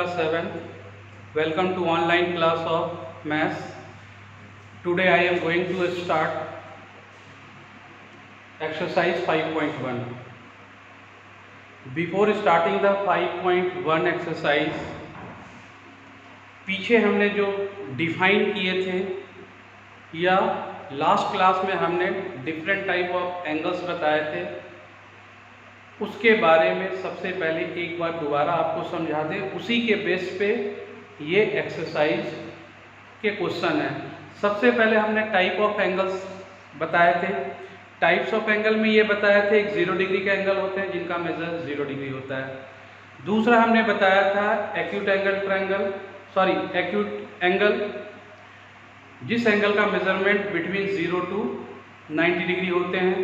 class 7. Welcome to online class of maths. Today I am going to start exercise 5.1. Before starting the 5.1 exercise, पीछे हमने जो define किए थे या last class में हमने डिफरेंट टाइप ऑफ एंगल्स बताए थे, उसके बारे में सबसे पहले एक बार दोबारा आपको समझा दें। उसी के बेस पे ये एक्सरसाइज के क्वेश्चन हैं। सबसे पहले हमने टाइप ऑफ एंगल्स बताए थे। टाइप्स ऑफ एंगल में ये बताया थे, एक 0 डिग्री का एंगल होते हैं जिनका मेजर 0 डिग्री होता है। दूसरा हमने बताया था एक्यूट एंगल, जिस एंगल का मेजरमेंट बिटवीन 0 to 90 डिग्री होते हैं।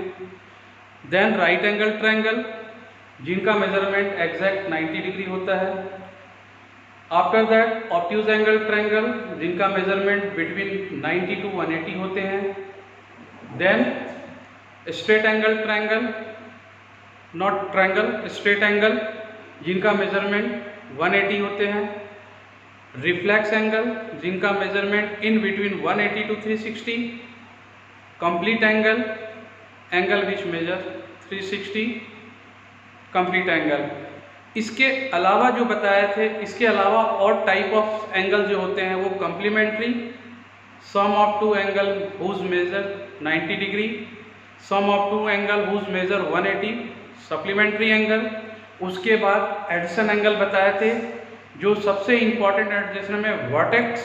देन राइट एंगल ट्रायंगल, जिनका मेजरमेंट एग्जैक्ट 90 डिग्री होता है। After that obtuse angle triangle, जिनका मेजरमेंट बिटवीन 90 to 180 होते हैं। Then straight angle triangle, not triangle, straight angle, जिनका मेजरमेंट 180 होते हैं। रिफ्लेक्स एंगल, जिनका measurement in between 180 to 360। Complete angle, angle which measure 360 complete angle. इसके अलावा जो बताए थे, इसके अलावा और टाइप ऑफ एंगल जो होते हैं वो complementary, sum of two angle whose measure 90 degree, sum of two angle whose measure 180, supplementary angle. उसके बाद एडिशन एंगल बताए थे, जो सबसे इंपॉर्टेंट एडिशन में वर्टेक्स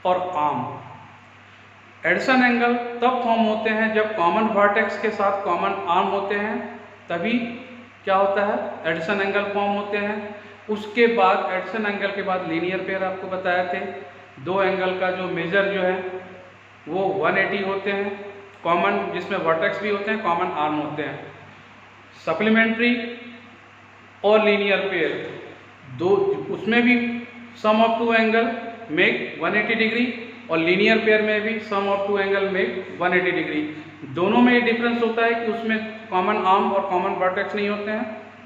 और आर्म। एडिशन एंगल तब फॉर्म होते हैं जब कॉमन वर्टेक्स के साथ कॉमन आर्म होते हैं, तभी क्या होता है, एडिशन एंगल फॉर्म होते हैं। उसके बाद एडिशन एंगल के बाद लीनियर पेयर आपको बताए थे। दो एंगल का जो मेजर जो है वो 180 होते हैं, कॉमन जिसमें वर्टेक्स भी होते हैं, कॉमन आर्म होते हैं। सप्लीमेंट्री और लीनियर पेयर दो, उसमें भी sum of two angle make 180 degree और लीनियर पेयर में भी sum of two angle make 180 degree. दोनों में ये डिफरेंस होता है कि उसमें कॉमन आर्म और कॉमन वर्टेक्स नहीं होते हैं।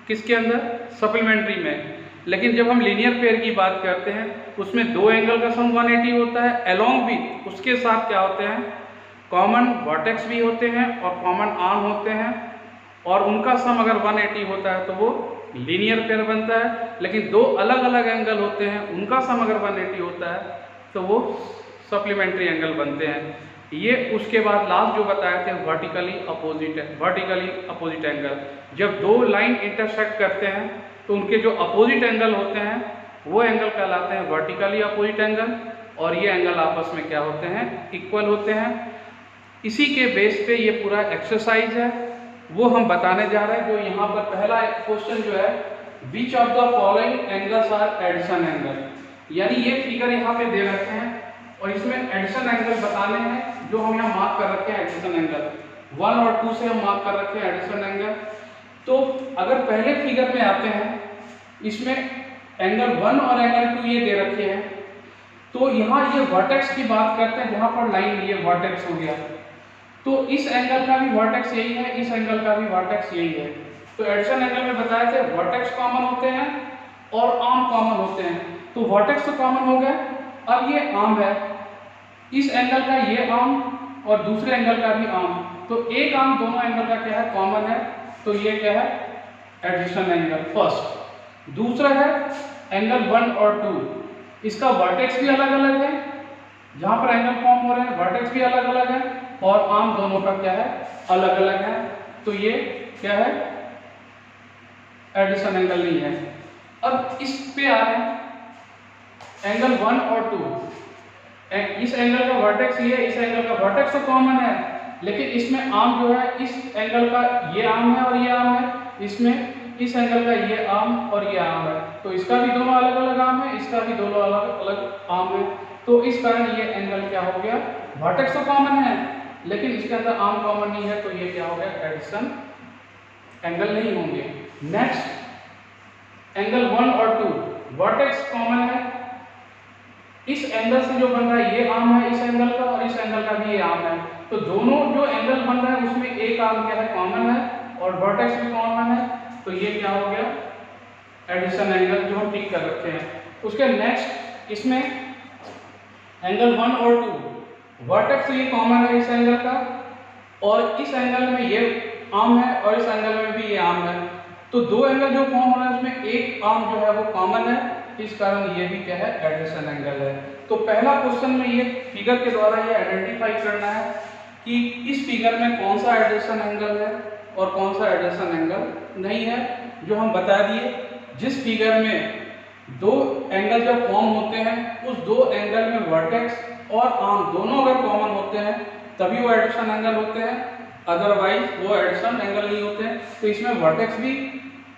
किसके अंदर? सप्लीमेंट्री में। लेकिन जब हम लीनियर पेयर की बात करते हैं उसमें दो एंगल का सम 180 होता है, अलोंग विथ उसके साथ क्या होते हैं, कॉमन वर्टेक्स भी होते हैं और कॉमन आर्म होते हैं, और उनका सम अगर 180 होता है तो वो लीनियर पेयर बनता है। लेकिन दो अलग अलग एंगल होते हैं, उनका सम अगर 180 होता है तो वो सप्लीमेंट्री एंगल बनते हैं। ये उसके बाद लास्ट जो बताए थे वर्टिकली अपोजिट एंगल। जब दो लाइन इंटरसेक्ट करते हैं तो उनके जो अपोजिट एंगल होते हैं वो एंगल कहलाते हैं वर्टिकली अपोजिट एंगल, और ये एंगल आपस में क्या होते हैं, इक्वल होते हैं। इसी के बेस पे ये पूरा एक्सरसाइज है, वो हम बताने जा रहे हैं। जो यहाँ पर पहला क्वेश्चन जो है, which of the following angles are addition angle, यानी ये फिगर यहाँ पे दे रखे हैं और इसमें एडिशन एंगल बताने हैं, जो हम यहाँ मार्क कर रखे हैं एडिशन एंगल 1 और 2 से हम मार्क कर रखे हैं एडिशन एंगल। तो अगर पहले फिगर में आते हैं, इसमें एंगल 1 और एंगल 2 ये दे रखे हैं, तो यहाँ ये वर्टेक्स की बात करते हैं, जहाँ पर लाइन ये वर्टेक्स हो गया, तो इस एंगल का भी वर्टेक्स यही है, इस एंगल का भी वर्टेक्स यही है। तो एडिशन एंगल में बताए थे वर्टेक्स कॉमन होते हैं और आर्म कॉमन होते हैं। तो वर्टेक्स तो कॉमन हो गए, अब ये आर्म है, इस एंगल का ये आर्म और दूसरे एंगल का भी आर्म, तो एक आर्म दोनों एंगल का क्या है, कॉमन है, तो ये क्या है, एडिशन एंगल फर्स्ट। दूसरा है एंगल 1 और 2, इसका वर्टेक्स भी अलग अलग है, जहां पर एंगल फॉर्म हो रहे हैं वर्टेक्स भी अलग अलग है और आर्म दोनों का क्या है, अलग अलग है, तो ये क्या है, एडिशन एंगल नहीं है। अब इस पे आ रहे हैं एंगल 1 और 2, इस एंगल का वर्टेक्स ये है, इस एंगल का वर्टेक्स तो कॉमन है, लेकिन इसमें आर्म जो है, इस एंगल का ये आर्म है और ये आर्म है, इसमें इस एंगल का ये आर्म और ये आर्म है, तो इसका भी दोनों अलग अलग आर्म है, इसका भी दोनों अलग अलग आर्म है। तो इस कारण ये एंगल क्या हो गया, वर्टेक्स तो कॉमन है लेकिन इसके अंदर आर्म कॉमन नहीं है, तो ये क्या हो गया, एडिशन एंगल नहीं होंगे। नेक्स्ट एंगल 1 और 2, वर्टेक्स कॉमन है, इस एंगल से जो बन रहा है ये आर्म है इस एंगल का, और इस एंगल का भी ये आर्म है, तो दोनों जो एंगल बन रहा है उसमें एक आर्म क्या है, कॉमन है, और वर्टेक्स भी कॉमन है, तो ये क्या हो गया, एडिशन एंगल जो हम टिक कर रखे हैं। उसके नेक्स्ट इसमें एंगल 1 और 2 वर्टेक्स ये कॉमन है इस एंगल का, और इस एंगल में ये आर्म है और इस एंगल में भी ये आर्म है। तो दो एंगल जो फॉर्म हो रहा है उसमें एक आर्म जो है वो कॉमन है, इस कारण ये भी क्या है, एडिशन एंगल है। तो पहला क्वेश्चन में ये फिगर के द्वारा ये आइडेंटिफाई करना है कि इस फिगर में कौन सा एडिशन एंगल है और कौन सा एडिशन एंगल नहीं है, जो हम बता दिए। जिस फिगर में दो एंगल जब फॉर्म होते हैं उस दो एंगल में वर्टेक्स और आर्म दोनों अगर कॉमन होते हैं तभी वो एडिशन एंगल होते हैं, अदरवाइज वो एडिशन एंगल नहीं होते हैं। तो इसमें वर्टेक्स भी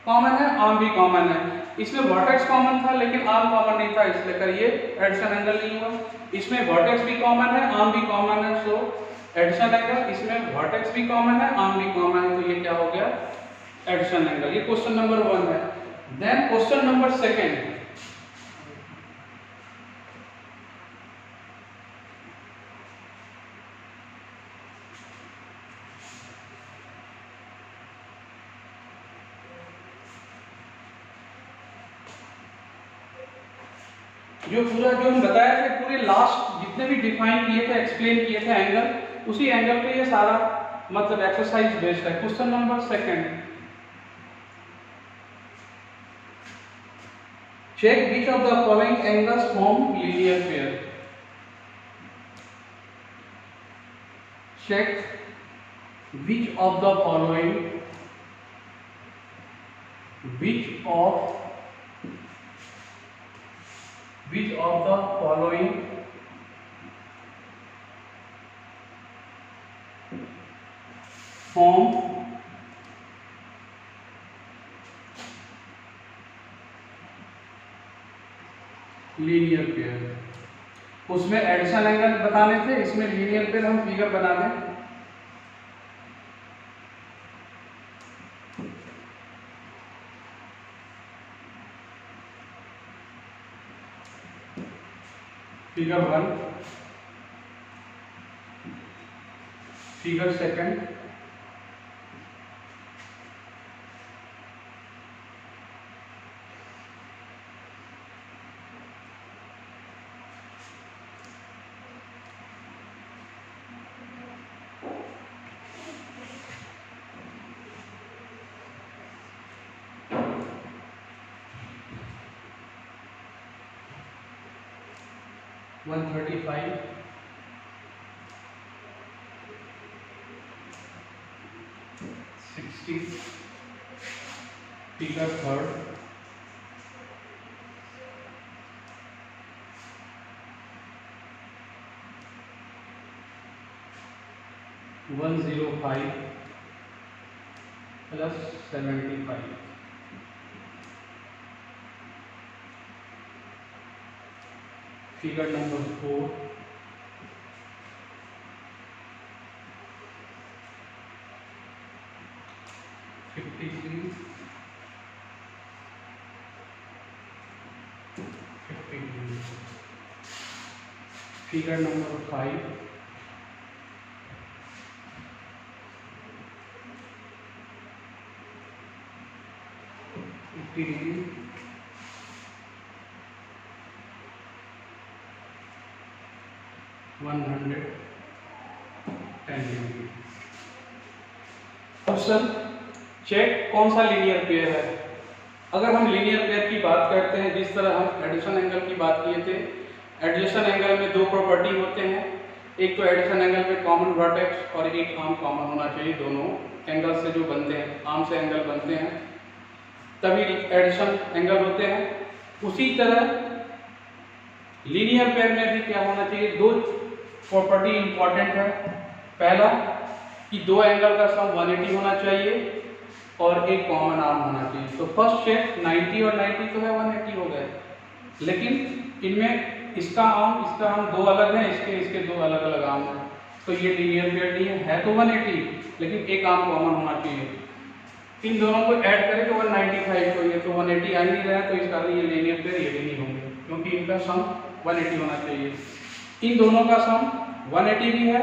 कॉमन है, आर्म भी कॉमन है। इसमें वर्टेक्स कॉमन था लेकिन आर्म कॉमन नहीं था, इसलिए कर ये एडिशन एंगल नहीं हुआ। इसमें वर्टेक्स भी कॉमन है, आर्म भी कॉमन है, सो एडिशन एंगल। इसमें वर्टेक्स भी कॉमन है, आर्म भी कॉमन है, तो ये क्या हो गया, एडिशन एंगल। ये क्वेश्चन नंबर 1 है। देन क्वेश्चन नंबर 2 जो पूरा जो हम बताया थे, पूरे लास्ट जितने भी डिफाइन किए थे, एक्सप्लेन किए थे एंगल, उसी एंगल पे ये सारा मतलब एक्सरसाइज बेस्ड है। Question number 2, check which of the following angles form linear pair. Check which of the following which of the following form linear pair. उसमें एडिशन एंगल बताने थे, इसमें लीनियर पेयर हम फिगर बना दें। Figure 1, figure 2, one 135, figure 3, 105 plus 75, figure number 4, 53, 52, figure number 5, 50 degree, 110 degree. Question check कौन सा linear pair है। अगर हम लीनियर पेयर की बात करते हैं, जिस तरह हम एडिशन एंगल की बात किए थे, एडिशन एंगल में दो प्रॉपर्टी होते हैं। एक तो एडिशन एंगल में कॉमन वर्टेक्स और एक आर्म कॉमन होना चाहिए। दोनों एंगल से जो बनते हैं, आर्म से एंगल बनते हैं, तभी एडिशन एंगल होते हैं। उसी तरह लीनियर पेयर में भी क्या होना चाहिए, दो प्रॉपर्टी इंपॉर्टेंट है। पहला कि दो एंगल का सम 180 होना चाहिए और एक कॉमन आर्म होना चाहिए। तो फर्स्ट चेक 90 और 90 तो है, 180 हो गए। लेकिन इनमें इसका आर्म दो अलग है, इसके दो अलग अलग आर्म है, तो ये लीनियर पेयर नहीं है तो 180, लेकिन एक आर्म कॉमन होना चाहिए। इन दोनों को ऐड करें तो 195 हो, ये तो 180 आ ही नहीं रहा है, तो इस कारण ये लीनियर पेयर ये भी नहीं होंगे, क्योंकि इनका सम 180 होना चाहिए। इन दोनों का सम 180 भी है,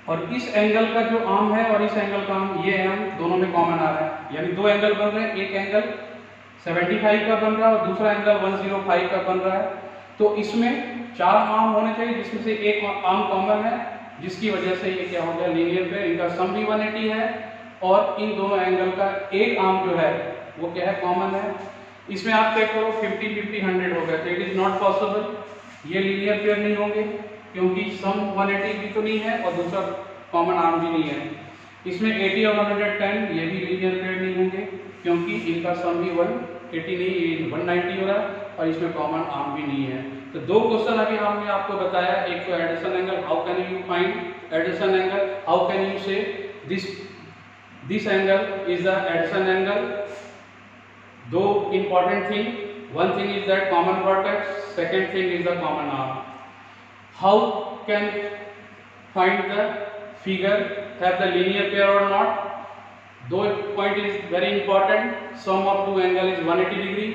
और इस एंगल का जो आर्म है और इस एंगल का आर्म, ये आर्म दोनों में कॉमन आ रहा है, यानी दो एंगल बन रहे हैं। एक एंगल 75 का बन रहा है और दूसरा एंगल 105 का बन रहा है। तो इसमें 4 आर्म होने चाहिए जिसमें से एक आर्म कॉमन है, जिसकी वजह से ये क्या हो गया, लीनियर पेयर। इनका सम भी 180 है और इन दोनों एंगल का एक आर्म जो है वो क्या है, कॉमन है। इसमें आप चेक करो 50 50 100 हो गया, तो इट इज नॉट पॉसिबल, ये लीनियर पेयर नहीं होंगे क्योंकि सम 180 भी तो नहीं है और दूसरा कॉमन आर्म भी नहीं है। इसमें 80 और 110 ये भी लीनियर पेयर नहीं होंगे क्योंकि इनका सम भी 180 नहीं 190 हो रहा है और इसमें कॉमन आर्म भी नहीं है। तो दो क्वेश्चन अभी हमने आपको बताया, एक तो addition angle, how can you find addition angle, how can you say this angle is the addition angle. दो important thing, one thing is that common vertex, second thing is the common arm. How can find the figure have the linear pair or not? Though point is very important, sum of two angle is 180 degree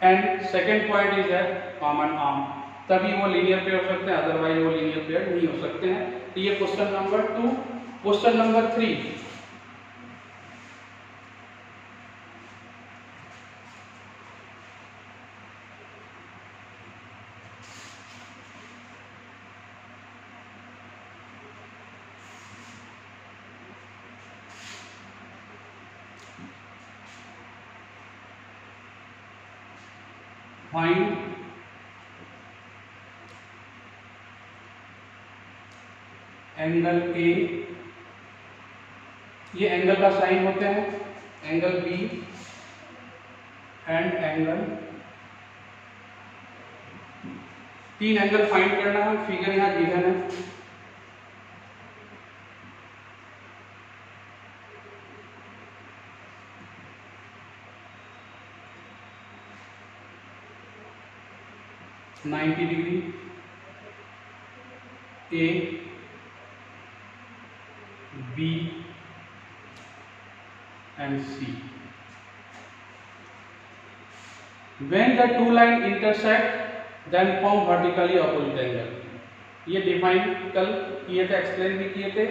and second point is that common arm, तभी वो linear pair हो सकते हैं, otherwise वो linear pair नहीं हो सकते हैं। तो ये question number 2। Question number 3, find angle A. ये एंगल का साइन होते हैं, एंगल बी एंड एंगल, तीन एंगल फाइंड करना है। फिगर यहाँ गिवन है, ninety degree A B and C. When the two line intersect then form vertically opposite angle। ये डिफाइन कल किए थे, एक्सप्लेन भी किए थे।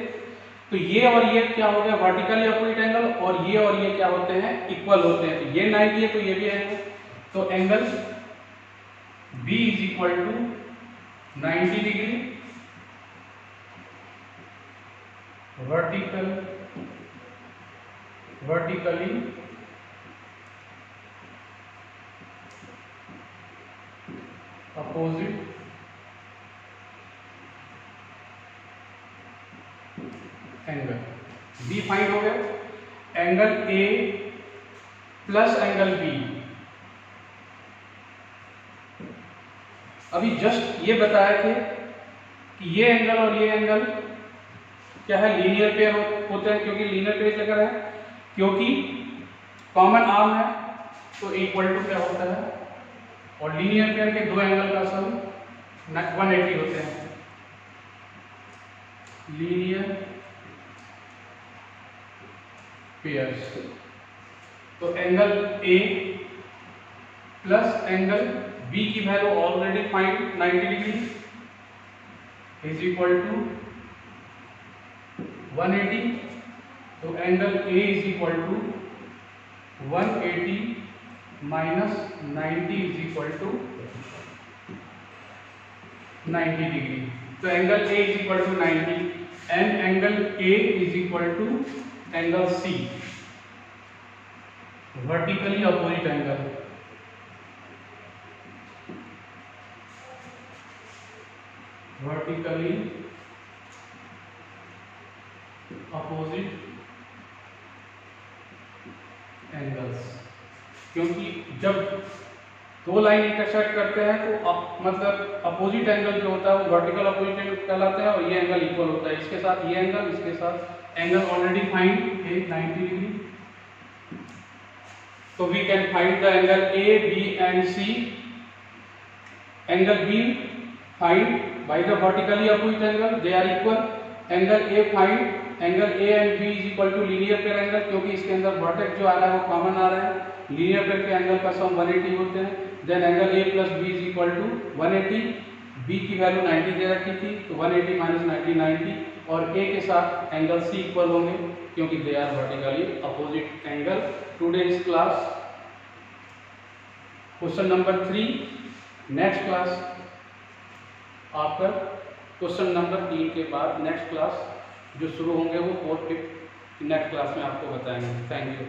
तो ये और ये क्या हो गया, वर्टिकली अपोजिट एंगल, और ये क्या होते हैं, इक्वल होते हैं। तो ये 90 है तो ये भी है, तो angle B is equal to 90 degree vertically opposite angle. B find हो गया, angle A plus angle B. अभी जस्ट ये बताए थे कि ये एंगल और ये एंगल क्या है, लीनियर पेयर होते हैं। क्योंकि लीनियर पेयर चक्कर है, क्योंकि कॉमन आर्म है तो इक्वल टू क्या होता है, और लीनियर पेयर के दो एंगल का सम 180 होते हैं। लीनियर पेयर्स, तो angle A plus angle B की value already find 90 degree is equal to 180। तो angle A is equal to 180 minus 90 is equal to 90 degree. तो angle A is equal to 90 and angle A is equal to angle C, vertically opposite angle. Vertically opposite angles, क्योंकि जब दो line intersect करते हैं तो मतलब opposite angle जो होता है वो वर्टिकल अपोजिट एंगल कहलाता है, और ये एंगल इक्वल होता है। इसके साथ ये एंगल, इसके साथ एंगल ऑलरेडी फाइंड है 90 डिग्री। तो we can find the angle A B and C. Angle B find by the vertically opposite angle, they are equal. Angle A find angle A and B is equal to linear pair angle, क्योंकि इसके अंदर vertex जो आ रहा है वो common आ रहा है। Linear pair के एंगल का सम 180 होते हैं। Then angle A plus B is equal to 180, B की वैल्यू 90 दे रखी थी तो 180 माइनस 90 90, और ए के साथ एंगल सी इक्वल होंगे क्योंकि they are vertically opposite angle. Today's class question number 3 next class after question number 3 के बाद नेक्स्ट क्लास जो शुरू होंगे वो 4 5 नेक्स्ट क्लास में आपको बताएंगे। Thank you.